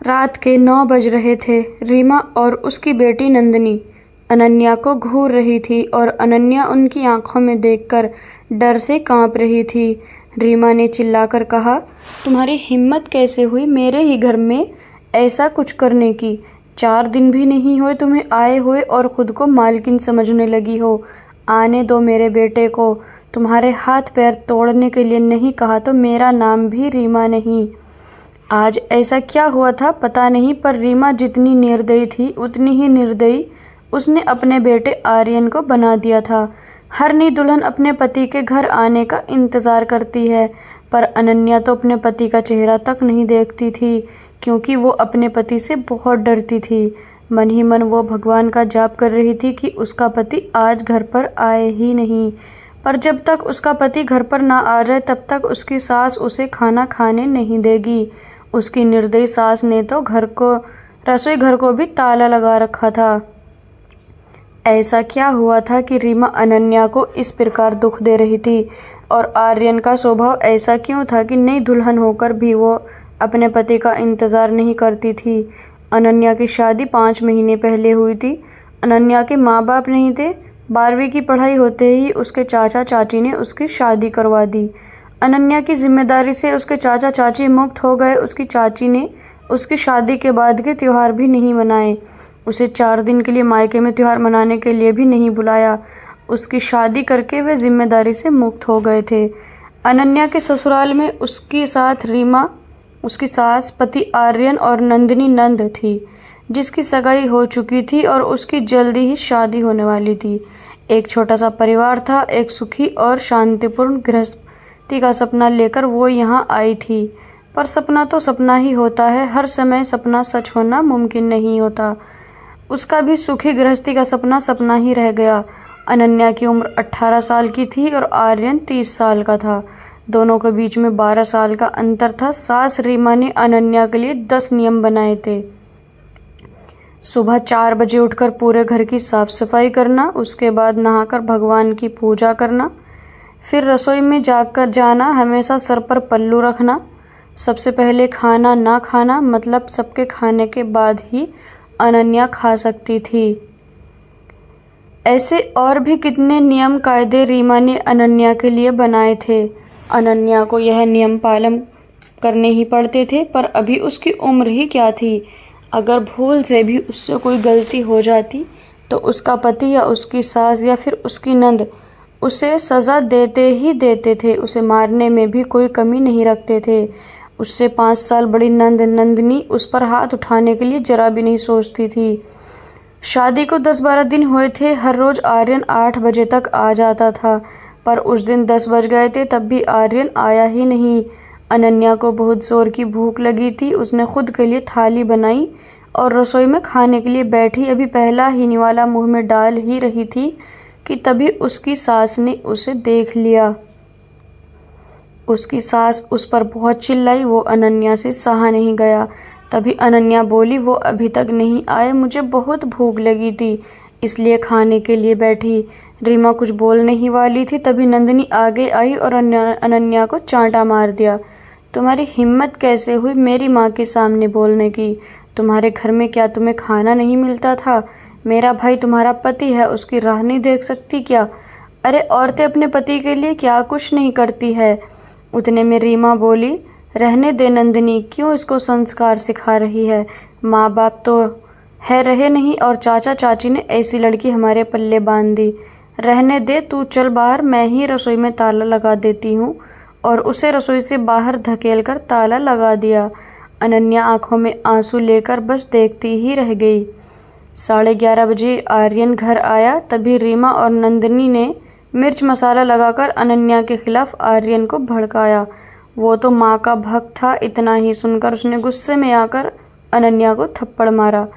रात के 9 बज रहे थे। रीमा और उसकी बेटी नंदिनी अनन्या को घूर रही थी और अनन्या उनकी आंखों में देखकर डर से कांप रही थी। रीमा ने चिल्लाकर कहा, तुम्हारी हिम्मत कैसे हुई मेरे ही घर में ऐसा कुछ करने की? 4 दिन भी नहीं हुए तुम्हें आए हुए और खुद को मालकिन समझने लगी हो। आने दो मेरे बेटे को। तुम्हारे हाथ पैर तोड़ने के लिए नहीं कहा तो मेरा नाम भी रीमा नहीं। आज ऐसा क्या हुआ था पता नहीं, पर रीमा जितनी निर्दयी थी उतनी ही निर्दयी उसने अपने बेटे आर्यन को बना दिया था। हर नई दुल्हन अपने पति के घर आने का इंतज़ार करती है, पर अनन्या तो अपने पति का चेहरा तक नहीं देखती थी, क्योंकि वो अपने पति से बहुत डरती थी। मन ही मन वो भगवान का जाप कर रही थी कि उसका पति आज घर पर आए ही नहीं। पर जब तक उसका पति घर पर ना आ जाए तब तक उसकी सास उसे खाना खाने नहीं देगी। उसकी निर्दयी सास ने तो रसोई घर को भी ताला लगा रखा था। ऐसा क्या हुआ था कि रीमा अनन्या को इस प्रकार दुख दे रही थी? और आर्यन का स्वभाव ऐसा क्यों था कि नई दुल्हन होकर भी वो अपने पति का इंतज़ार नहीं करती थी? अनन्या की शादी 5 महीने पहले हुई थी। अनन्या के माँ बाप नहीं थे। 12वीं की पढ़ाई होते ही उसके चाचा चाची ने उसकी शादी करवा दी। अनन्या की जिम्मेदारी से उसके चाचा चाची मुक्त हो गए। उसकी चाची ने उसकी शादी के बाद के त्यौहार भी नहीं मनाए। उसे 4 दिन के लिए मायके में त्यौहार मनाने के लिए भी नहीं बुलाया। उसकी शादी करके वे जिम्मेदारी से मुक्त हो गए थे। अनन्या के ससुराल में उसके साथ रीमा, उसकी सास, पति आर्यन और नंदिनी नंद थी, जिसकी सगाई हो चुकी थी और उसकी जल्दी ही शादी होने वाली थी। एक छोटा सा परिवार था। एक सुखी और शांतिपूर्ण गृहस्थी का सपना लेकर वो यहाँ आई थी। पर सपना तो सपना ही होता है, हर समय सपना सच होना मुमकिन नहीं होता। उसका भी सुखी गृहस्थी का सपना सपना ही रह गया। अनन्या की उम्र 18 साल की थी और आर्यन 30 साल का था। दोनों के बीच में 12 साल का अंतर था। सास रीमा ने अनन्या के लिए 10 नियम बनाए थे। सुबह 4 बजे उठकर पूरे घर की साफ सफाई करना, उसके बाद नहाकर भगवान की पूजा करना, फिर रसोई में जाकर जाना, हमेशा सर पर पल्लू रखना, सबसे पहले खाना ना खाना, मतलब सबके खाने के बाद ही अनन्या खा सकती थी। ऐसे और भी कितने नियम कायदे रीमा ने अनन्या के लिए बनाए थे। अनन्या को यह नियम पालन करने ही पड़ते थे, पर अभी उसकी उम्र ही क्या थी। अगर भूल से भी उससे कोई गलती हो जाती तो उसका पति या उसकी सास या फिर उसकी नंद उसे सज़ा देते ही देते थे। उसे मारने में भी कोई कमी नहीं रखते थे। उससे 5 साल बड़ी नंदिनी उस पर हाथ उठाने के लिए जरा भी नहीं सोचती थी। शादी को 10-12 दिन हुए थे। हर रोज़ आर्यन 8 बजे तक आ जाता था, पर उस दिन 10 बज गए थे तब भी आर्यन आया ही नहीं। अनन्या को बहुत ज़ोर की भूख लगी थी। उसने खुद के लिए थाली बनाई और रसोई में खाने के लिए बैठी। अभी पहला ही निवाला मुंह में डाल ही रही थी कि तभी उसकी सास ने उसे देख लिया। उसकी सास उस पर बहुत चिल्लाई। वो अनन्या से सहा नहीं गया। तभी अनन्या बोली, वो अभी तक नहीं आए, मुझे बहुत भूख लगी थी इसलिए खाने के लिए बैठी। रीमा कुछ बोलने ही वाली थी, तभी नंदिनी आगे आई और अनन्या को चांटा मार दिया। तुम्हारी हिम्मत कैसे हुई मेरी माँ के सामने बोलने की? तुम्हारे घर में क्या तुम्हें खाना नहीं मिलता था? मेरा भाई तुम्हारा पति है, उसकी राह नहीं देख सकती क्या? अरे औरतें अपने पति के लिए क्या कुछ नहीं करती है। उतने में रीमा बोली, रहने दे नंदिनी, क्यों इसको संस्कार सिखा रही है? माँ बाप तो है रहे नहीं और चाचा चाची ने ऐसी लड़की हमारे पल्ले बांध दी। रहने दे, तू चल बाहर, मैं ही रसोई में ताला लगा देती हूँ। और उसे रसोई से बाहर धकेलकर ताला लगा दिया। अनन्या आंखों में आंसू लेकर बस देखती ही रह गई। 11:30 बजे आर्यन घर आया। तभी रीमा और नंदिनी ने मिर्च मसाला लगाकर अनन्या के खिलाफ आर्यन को भड़काया। वो तो माँ का भक्त था। इतना ही सुनकर उसने गुस्से में आकर अनन्या को थप्पड़ मारा।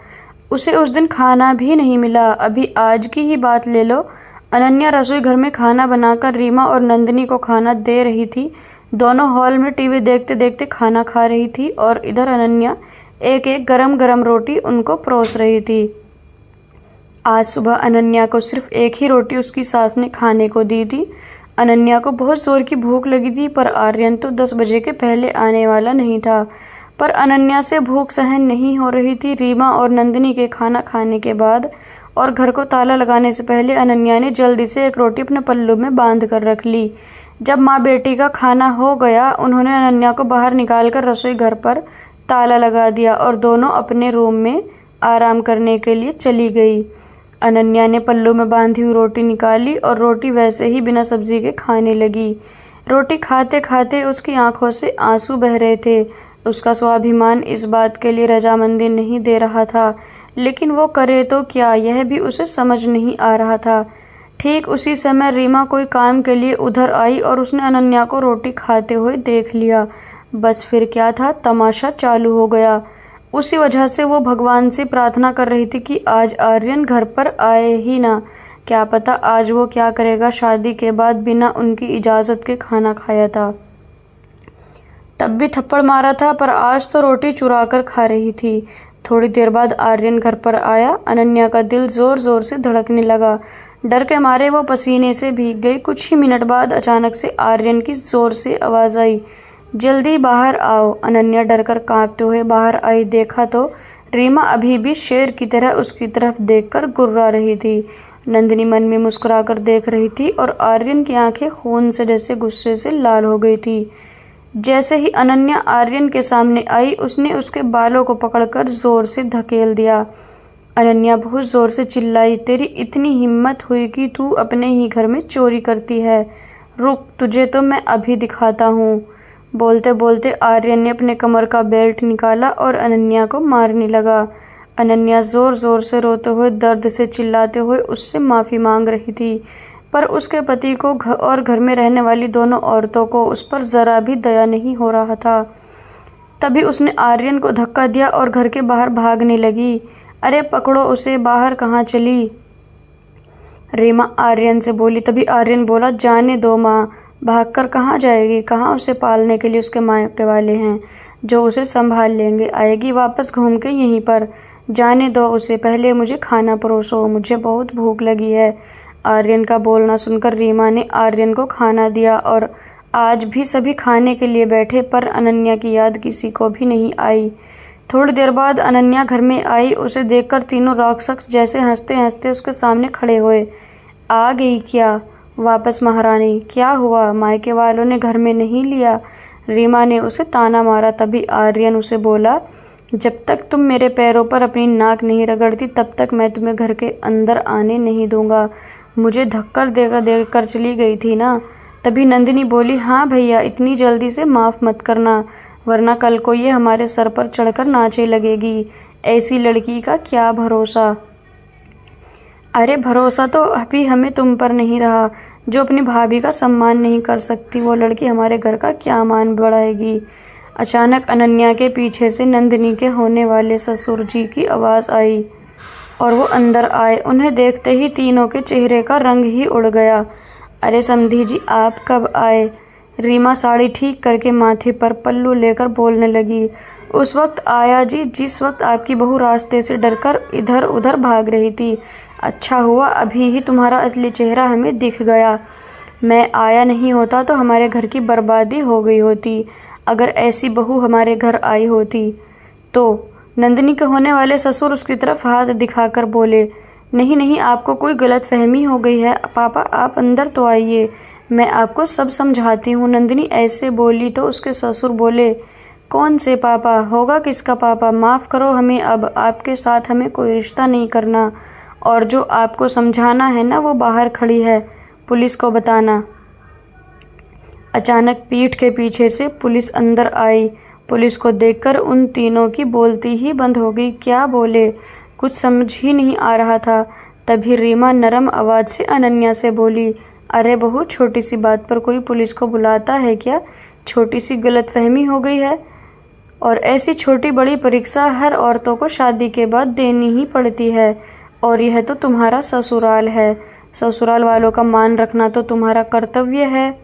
उसे उस दिन खाना भी नहीं मिला। अभी आज की ही बात ले लो। अनन्या रसोई घर में खाना बनाकर रीमा और नंदिनी को खाना दे रही थी। दोनों हॉल में टीवी देखते देखते खाना खा रही थी और इधर अनन्या एक एक गरम गरम रोटी उनको परोस रही थी। आज सुबह अनन्या को सिर्फ एक ही रोटी उसकी सास ने खाने को दी थी। अनन्या को बहुत ज़ोर की भूख लगी थी, पर आर्यन तो 10 बजे के पहले आने वाला नहीं था। पर अनन्या से भूख सहन नहीं हो रही थी। रीमा और नंदिनी के खाना खाने के बाद और घर को ताला लगाने से पहले अनन्या ने जल्दी से एक रोटी अपने पल्लू में बांध कर रख ली। जब माँ बेटी का खाना हो गया, उन्होंने अनन्या को बाहर निकालकर रसोई घर पर ताला लगा दिया और दोनों अपने रूम में आराम करने के लिए चली गई। अनन्या ने पल्लू में बांधी हुई रोटी निकाली और रोटी वैसे ही बिना सब्जी के खाने लगी। रोटी खाते खाते उसकी आंखों से आंसू बह रहे थे। उसका स्वाभिमान इस बात के लिए रजामंदी नहीं दे रहा था, लेकिन वो करे तो क्या, यह भी उसे समझ नहीं आ रहा था। ठीक उसी समय रीमा कोई काम के लिए उधर आई और उसने अनन्या को रोटी खाते हुए देख लिया। बस फिर क्या था, तमाशा चालू हो गया। उसी वजह से वो भगवान से प्रार्थना कर रही थी कि आज आर्यन घर पर आए ही ना। क्या पता आज वो क्या करेगा। शादी के बाद बिना उनकी इजाज़त के खाना खाया था, तब भी थप्पड़ मारा था, पर आज तो रोटी चुरा कर खा रही थी। थोड़ी देर बाद आर्यन घर पर आया। अनन्या का दिल ज़ोर ज़ोर से धड़कने लगा। डर के मारे वो पसीने से भीग गई। कुछ ही मिनट बाद अचानक से आर्यन की ज़ोर से आवाज़ आई, जल्दी बाहर आओ। अनन्या डरकर कांपते हुए बाहर आई। देखा तो रीमा अभी भी शेर की तरह उसकी तरफ देखकर गुर्रा रही थी। नंदिनी मन में मुस्कुराकर देख रही थी और आर्यन की आंखें खून से जैसे गुस्से से लाल हो गई थी। जैसे ही अनन्या आर्यन के सामने आई, उसने उसके बालों को पकड़कर जोर से धकेल दिया। अनन्या बहुत जोर से चिल्लाई, तेरी इतनी हिम्मत हुई कि तू अपने ही घर में चोरी करती है? रुक, तुझे तो मैं अभी दिखाता हूँ। बोलते बोलते आर्यन ने अपने कमर का बेल्ट निकाला और अनन्या को मारने लगा। अनन्या ज़ोर ज़ोर से रोते हुए, दर्द से चिल्लाते हुए उससे माफ़ी मांग रही थी, पर उसके पति को और घर में रहने वाली दोनों औरतों को उस पर ज़रा भी दया नहीं हो रहा था। तभी उसने आर्यन को धक्का दिया और घर के बाहर भागने लगी। अरे पकड़ो उसे, बाहर कहाँ चली? रीमा आर्यन से बोली। तभी आर्यन बोला, जाने दो माँ, भागकर कहाँ जाएगी? कहाँ उसे पालने के लिए उसके मायके वाले हैं जो उसे संभाल लेंगे। आएगी वापस घूम के यहीं पर। जाने दो उसे, पहले मुझे खाना परोसो, मुझे बहुत भूख लगी है। आर्यन का बोलना सुनकर रीमा ने आर्यन को खाना दिया और आज भी सभी खाने के लिए बैठे, पर अनन्या की याद किसी को भी नहीं आई। थोड़ी देर बाद अनन्या घर में आई। उसे देखकर तीनों राक्षस जैसे हंसते हंसते उसके सामने खड़े हुए। आ गई क्या वापस महारानी? क्या हुआ, मायके वालों ने घर में नहीं लिया? रीमा ने उसे ताना मारा। तभी आर्यन उसे बोला, जब तक तुम मेरे पैरों पर अपनी नाक नहीं रगड़ती तब तक मैं तुम्हें घर के अंदर आने नहीं दूंगा। मुझे धक्का देकर चली गई थी ना। तभी नंदिनी बोली, हाँ भैया, इतनी जल्दी से माफ़ मत करना, वरना कल को ये हमारे सर पर चढ़कर नाचे लगेगी। ऐसी लड़की का क्या भरोसा? अरे भरोसा तो अभी हमें तुम पर नहीं रहा। जो अपनी भाभी का सम्मान नहीं कर सकती, वो लड़की हमारे घर का क्या मान बढ़ाएगी? अचानक अनन्या के पीछे से नंदिनी के होने वाले ससुर जी की आवाज़ आई और वो अंदर आए। उन्हें देखते ही तीनों के चेहरे का रंग ही उड़ गया। अरे समधी जी, आप कब आए? रीमा साड़ी ठीक करके माथे पर पल्लू लेकर बोलने लगी। उस वक्त आया जी, जिस वक्त आपकी बहू रास्ते से डरकर इधर उधर भाग रही थी। अच्छा हुआ अभी ही तुम्हारा असली चेहरा हमें दिख गया। मैं आया नहीं होता तो हमारे घर की बर्बादी हो गई होती। अगर ऐसी बहू हमारे घर आई होती तो। नंदिनी के होने वाले ससुर उसकी तरफ हाथ दिखाकर बोले, नहीं नहीं, आपको कोई गलतफहमी हो गई है। पापा आप अंदर तो आइए, मैं आपको सब समझाती हूँ। नंदिनी ऐसे बोली तो उसके ससुर बोले, कौन से पापा? होगा किसका पापा? माफ़ करो हमें, अब आपके साथ हमें कोई रिश्ता नहीं करना, और जो आपको समझाना है ना वो बाहर खड़ी है, पुलिस को बताना। अचानक पीठ के पीछे से पुलिस अंदर आई। पुलिस को देखकर उन तीनों की बोलती ही बंद हो गई। क्या बोले कुछ समझ ही नहीं आ रहा था। तभी रीमा नरम आवाज़ से अनन्या से बोली, अरे बहू, छोटी सी बात पर कोई पुलिस को बुलाता है क्या? छोटी सी गलतफहमी हो गई है, और ऐसी छोटी बड़ी परीक्षा हर औरतों को शादी के बाद देनी ही पड़ती है, और यह तो तुम्हारा ससुराल है। ससुराल वालों का मान रखना तो तुम्हारा कर्तव्य है।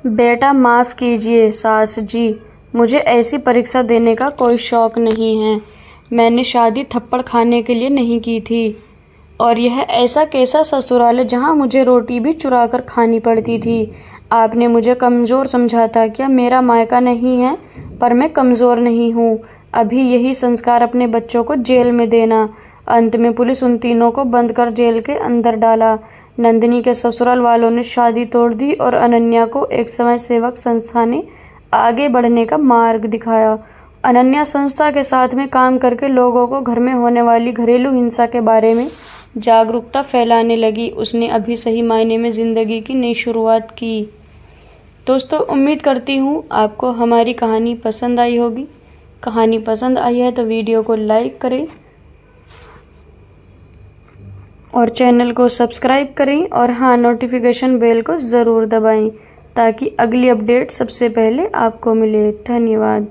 बेटा माफ़ कीजिए सास जी, मुझे ऐसी परीक्षा देने का कोई शौक़ नहीं है। मैंने शादी थप्पड़ खाने के लिए नहीं की थी, और यह ऐसा कैसा ससुराल है जहाँ मुझे रोटी भी चुरा कर खानी पड़ती थी। आपने मुझे कमज़ोर समझा था क्या? मेरा मायका नहीं है, पर मैं कमज़ोर नहीं हूँ। अभी यही संस्कार अपने बच्चों को जेल में देना। अंत में पुलिस उन तीनों को बंद कर जेल के अंदर डाला। नंदिनी के ससुराल वालों ने शादी तोड़ दी और अनन्या को एक समाज सेवक संस्था ने आगे बढ़ने का मार्ग दिखाया। अनन्या संस्था के साथ में काम करके लोगों को घर में होने वाली घरेलू हिंसा के बारे में जागरूकता फैलाने लगी। उसने अभी सही मायने में ज़िंदगी की नई शुरुआत की। दोस्तों, उम्मीद करती हूँ आपको हमारी कहानी पसंद आई होगी। कहानी पसंद आई है तो वीडियो को लाइक करें और चैनल को सब्सक्राइब करें और हाँ, नोटिफिकेशन बेल को ज़रूर दबाएं ताकि अगली अपडेट सबसे पहले आपको मिले। धन्यवाद।